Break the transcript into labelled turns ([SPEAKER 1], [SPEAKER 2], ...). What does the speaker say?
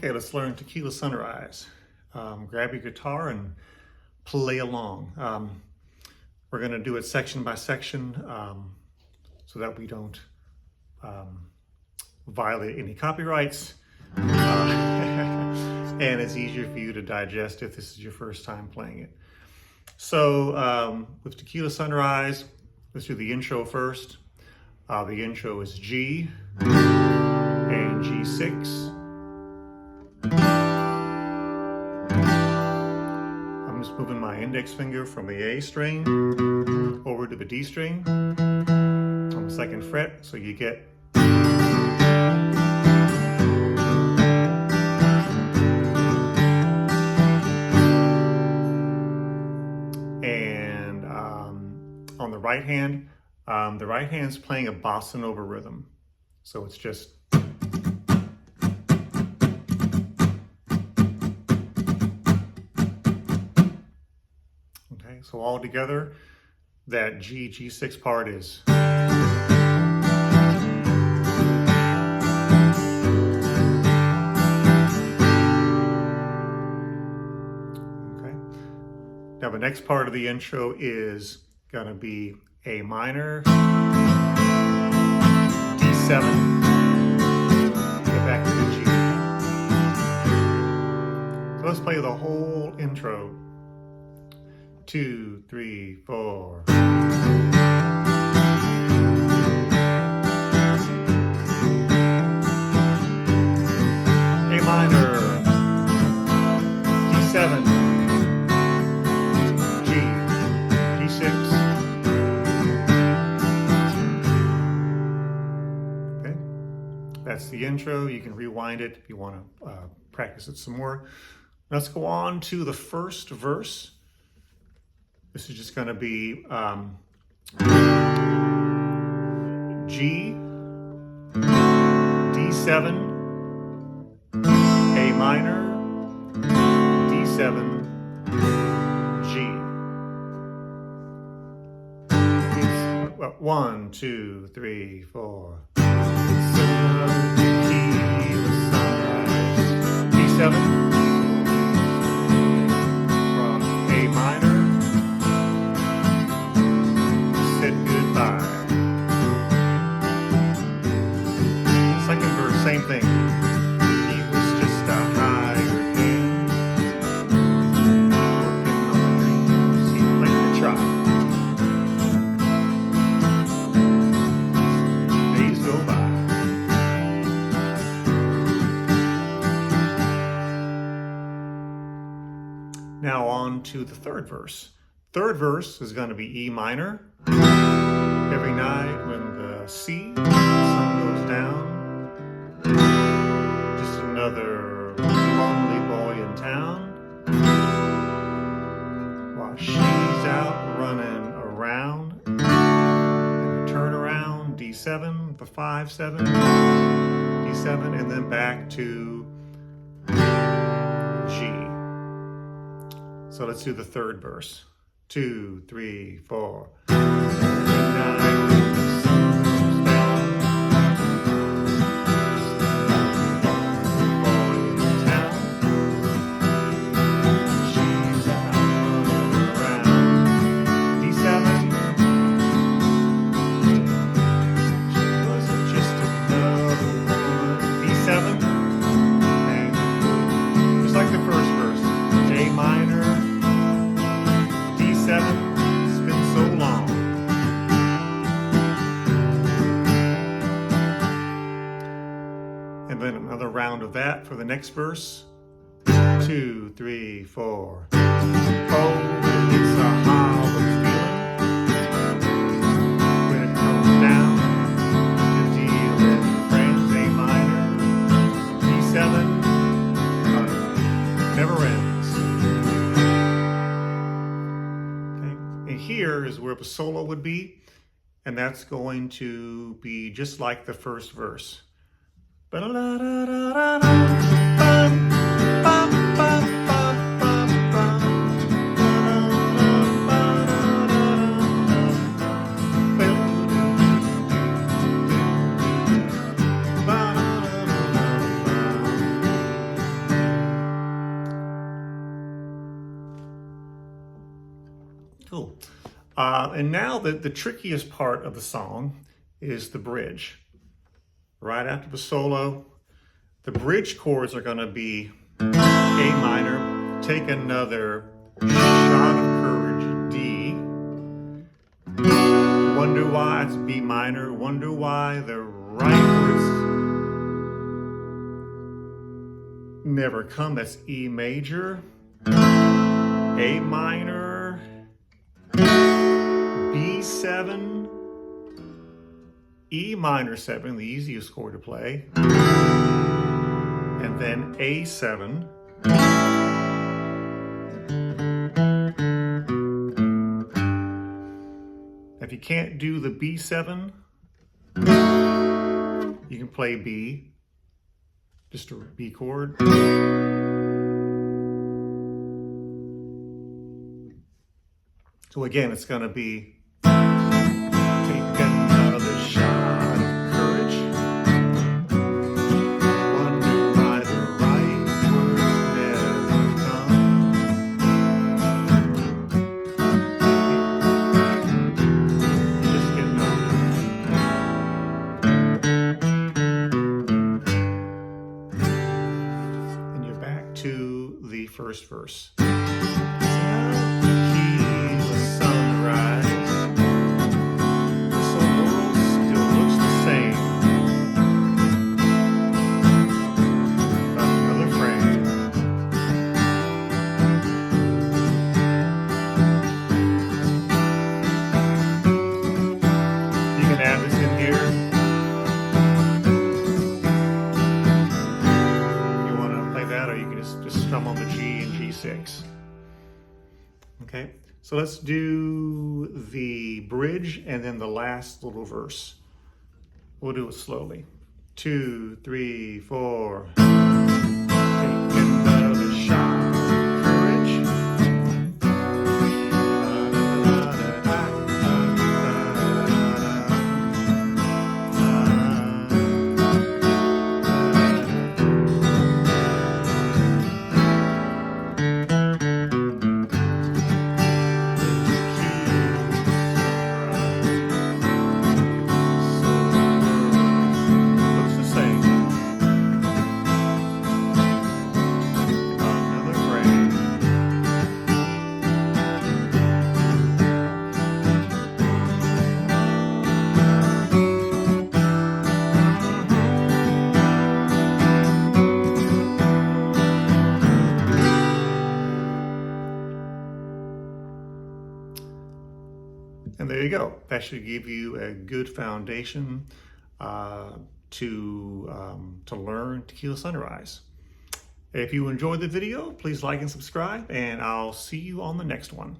[SPEAKER 1] Okay, let's learn Tequila Sunrise. Grab your guitar and play along. We're going to do it section by section so that we don't violate any copyrights. And it's easier for you to digest if this is your first time playing it. So with Tequila Sunrise, let's do the intro first. The intro is G and G6. I'm just moving my index finger from the A string over to the D string on the 2nd fret, so you get and on the right hand hand's playing a bossa nova rhythm, so it's just okay. So all together, that G6 part is. Okay. Now the next part of the intro is gonna be A minor, D7, get back to the G. So let's play the whole intro. 2, 3, 4. A minor, D7, G, D6. Okay, that's the intro. You can rewind it if you want to practice it some more. Let's go on to the first verse. This is just going to be G, D7, A minor, D7, G. It's, well, 1, 2, 3, 4. Tequila Sunrise, D7. Same thing. He was just a hired hand, working on dreams he played the try. Days go by. Now on to the third verse. Third verse is going to be E minor. Every night when the sun goes down, just another lonely boy in town, while she's out running around. And we turn around, D7, the 5-7, D7, and then back to G. So let's do the third verse. 2, 3, 4. And then another round of that for the next verse. 2, 3, 4. Oh, it's a hollow feeling when it comes down to dealing friends. A minor, D7, never ends. Okay. And here is where the solo would be, and that's going to be just like the first verse. And now the trickiest part of the song is the bridge. Right after the solo, the bridge chords are going to be A minor, take another shot of courage, D. Wonder why it's B minor, wonder why the right words never come, that's E major, A minor, B7, E minor 7, the easiest chord to play, and then A7. If you can't do the B7, you can play B, just a B chord. So again, it's going to be take another shot of courage. Wonder why the right words never come. Just getting over. And you're back to the first verse. Just strum on the G and G6. Okay, so let's do the bridge and then the last little verse. We'll do it slowly. 2, 3, 4. Take another shot of courage. And there you go. That should give you a good foundation to learn Tequila Sunrise. If you enjoyed the video, please like and subscribe, and I'll see you on the next one.